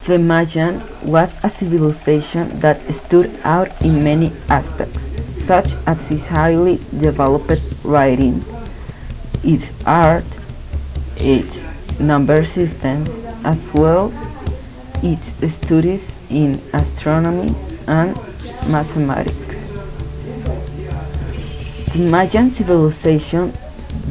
The Mayan was a civilization that stood out in many aspects, such as its highly developed writing, its art, its number systems, as well its studies in astronomy and mathematics. The Mayan civilization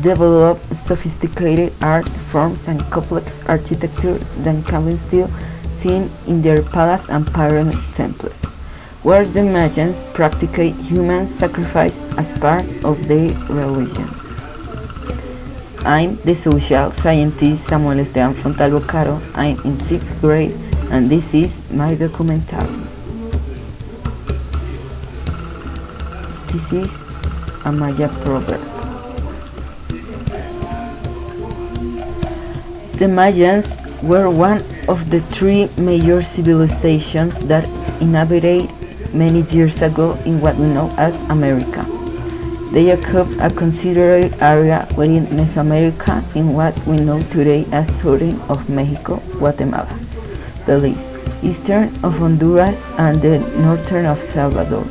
developed sophisticated art forms and complex architecture that can be still seen in their palace and pyramid temples, where the Mayans practiced human sacrifice as part of their religion. I'm the social scientist Samuel Esteban Fontalvo Caro. I'm in 6th grade and this is my documentary. This is a Maya proverb. The Mayans were one of the three major civilizations that inhabited many years ago in what we know as America. They occupied a considerable area within Mesoamerica in what we know today as southern of Mexico, Guatemala, Belize, eastern of Honduras, and the northern of Salvador.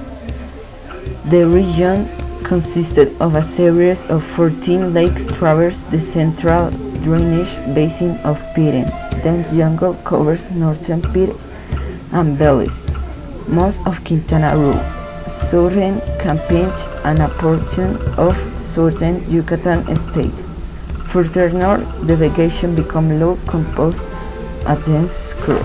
The region consisted of a series of 14 lakes traverse the central drainage basin of Pire. Then jungle covers northern Pire and Belize, most of Quintana Roo, southern Campeche, and a portion of southern Yucatan state. Further north, the vegetation becomes low, composed a dense scrub.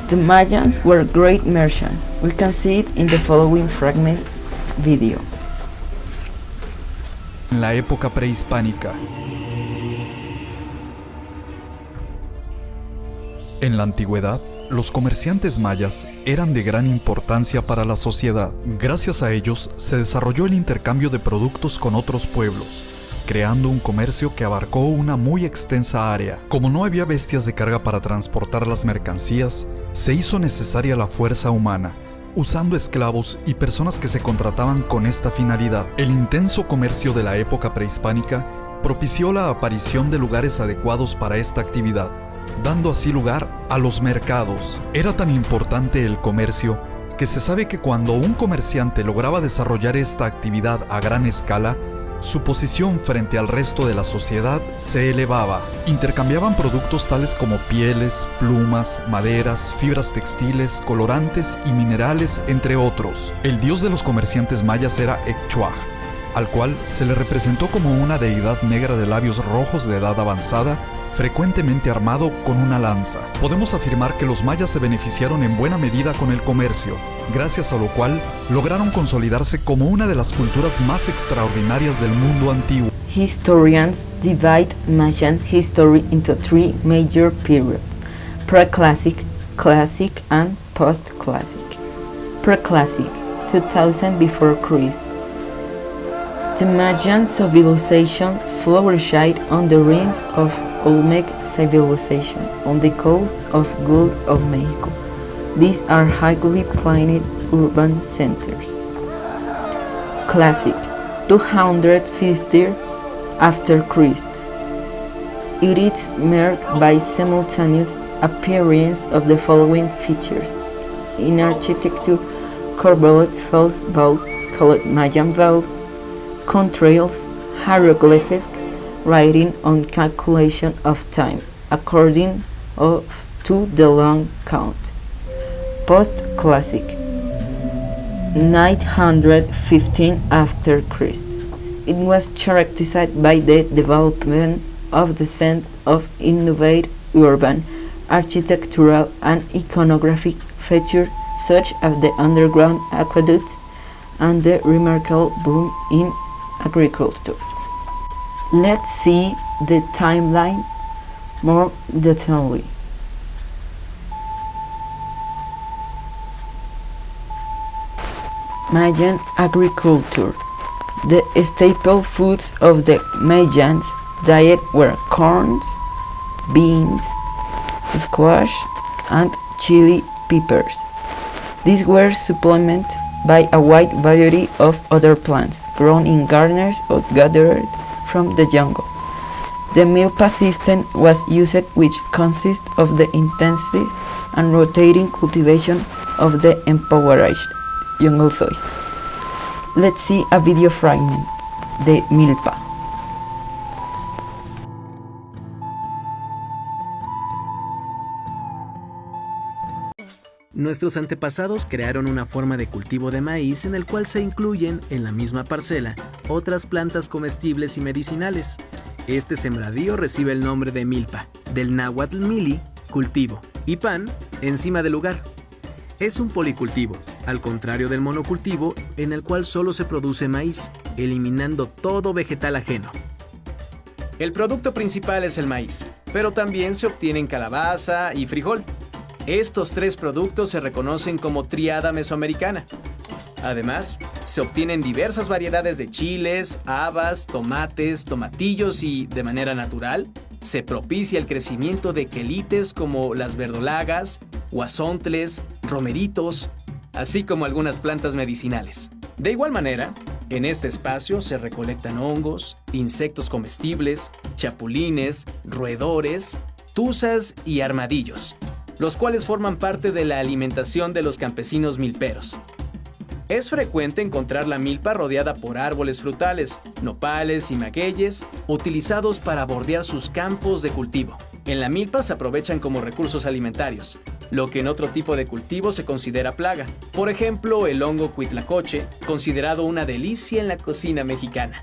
The Mayans were great merchants. We can see it in the following fragment video. En la época prehispánica. En la antigüedad, los comerciantes mayas eran de gran importancia para la sociedad. Gracias a ellos se desarrolló el intercambio de productos con otros pueblos, creando un comercio que abarcó una muy extensa área. Como no había bestias de carga para transportar las mercancías, se hizo necesaria la fuerza humana, usando esclavos y personas que se contrataban con esta finalidad. El intenso comercio de la época prehispánica propició la aparición de lugares adecuados para esta actividad, dando así lugar a los mercados. Era tan importante el comercio que se sabe que cuando un comerciante lograba desarrollar esta actividad a gran escala, su posición frente al resto de la sociedad se elevaba. Intercambiaban productos tales como pieles, plumas, maderas, fibras textiles, colorantes y minerales, entre otros. El dios de los comerciantes mayas era Ecchuaj, al cual se le representó como una deidad negra de labios rojos de edad avanzada, frecuentemente armado con una lanza. Podemos afirmar que los mayas se beneficiaron en buena medida con el comercio, gracias a lo cual lograron consolidarse como una de las culturas más extraordinarias del mundo antiguo. Historians divide Mayan history into three major periods: Preclassic, Classic, and Post-Classic. Preclassic, 2000 before Christ. The Mayan civilization flourished on the ruins of Olmec civilization on the coast of Gulf of Mexico. These are highly planned urban centers. Classic, 250 after Christ. It is marked by simultaneous appearance of the following features. In architecture, corbelled false vault called Mayan vault, contrails, hieroglyphics, writing on calculation of time according to the long count. Post-Classic, 915 after Christ. It was characterized by the development of the sense of innovative urban, architectural, and iconographic features such as the underground aqueducts and the remarkable boom in agriculture. Let's see the timeline more detailedly. Mayan agriculture. The staple foods of the Mayans' diet were corn, beans, squash, and chili peppers. These were supplemented by a wide variety of other plants grown in gardens or gathered from the jungle. The milpa system was used, which consists of the intensive and rotating cultivation of the impoverished jungle soils. Let's see a video fragment, the milpa. Nuestros antepasados crearon una forma de cultivo de maíz en el cual se incluyen en la misma parcela otras plantas comestibles y medicinales. Este sembradío recibe el nombre de milpa, del náhuatl mili, cultivo, y pan, encima del lugar. Es un policultivo, al contrario del monocultivo, en el cual solo se produce maíz, eliminando todo vegetal ajeno. El producto principal es el maíz, pero también se obtienen calabaza y frijol. Estos tres productos se reconocen como tríada mesoamericana. Además, se obtienen diversas variedades de chiles, habas, tomates, tomatillos y, de manera natural, se propicia el crecimiento de quelites como las verdolagas, guasontles, romeritos, así como algunas plantas medicinales. De igual manera, en este espacio se recolectan hongos, insectos comestibles, chapulines, roedores, tuzas y armadillos, los cuales forman parte de la alimentación de los campesinos milperos. Es frecuente encontrar la milpa rodeada por árboles frutales, nopales y magueyes, utilizados para bordear sus campos de cultivo. En la milpa se aprovechan como recursos alimentarios, lo que en otro tipo de cultivo se considera plaga. Por ejemplo, el hongo cuitlacoche, considerado una delicia en la cocina mexicana.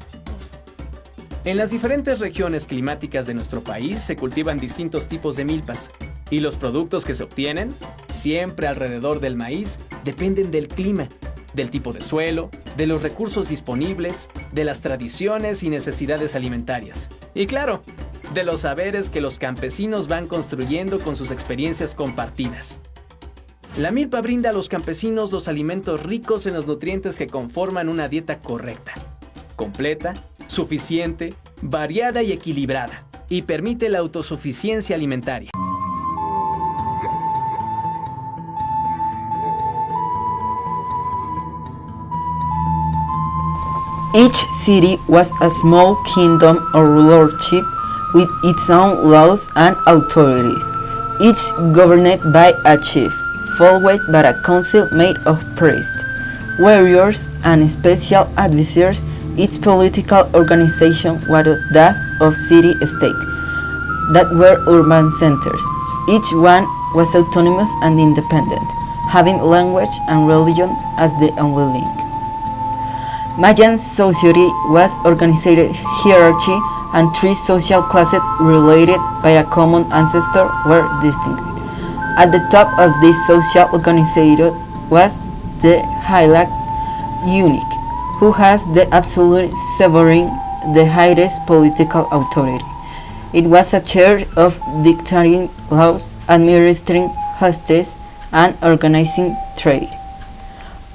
En las diferentes regiones climáticas de nuestro país se cultivan distintos tipos de milpas, y los productos que se obtienen, siempre alrededor del maíz, dependen del clima, del tipo de suelo, de los recursos disponibles, de las tradiciones y necesidades alimentarias. Y claro, de los saberes que los campesinos van construyendo con sus experiencias compartidas. La milpa brinda a los campesinos los alimentos ricos en los nutrientes que conforman una dieta correcta, completa, suficiente, variada y equilibrada, y permite la autosuficiencia alimentaria. Each city was a small kingdom or lordship with its own laws and authorities, each governed by a chief, followed by a council made of priests, warriors, and special advisors. Its political organization was that of city-state, that were urban centers. Each one was autonomous and independent, having language and religion as the only link. Mayan society was organized hierarchy, and three social classes related by a common ancestor were distinct. At the top of this social organization was the hierarch eunuch, who has the absolute sovereign, the highest political authority. It was a chair of dictating laws, administering justice, and organizing trade.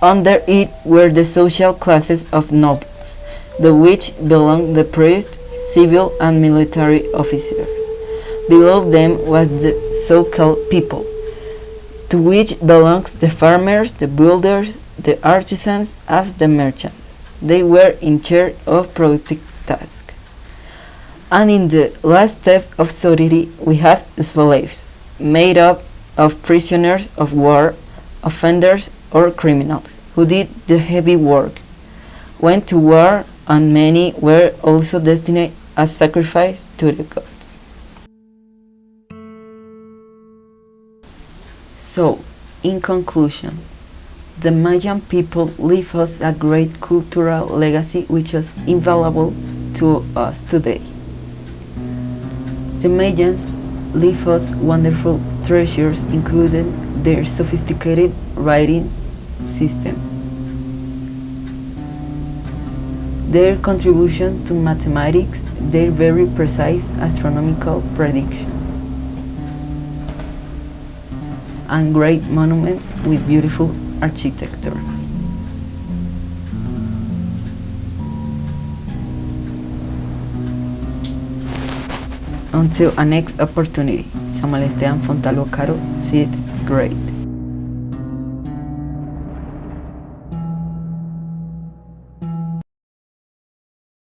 Under it were the social classes of nobles, to which belonged the priest, civil and military officers. Below them was the so-called people, to which belonged the farmers, the builders, the artisans, and the merchants. They were in charge of productive tasks. And in the last step of society we have slaves, made up of prisoners of war, offenders, or criminals, who did the heavy work, went to war, and many were also destined as sacrifice to the gods. So, in conclusion, the Mayan people leave us a great cultural legacy which is invaluable to us today. The Mayans leave us wonderful treasures, including their sophisticated writing system, their contribution to mathematics, their very precise astronomical prediction, and great monuments with beautiful architecture. Until a next opportunity, Samuel Esteban Fontalvo Caro, 6th grade.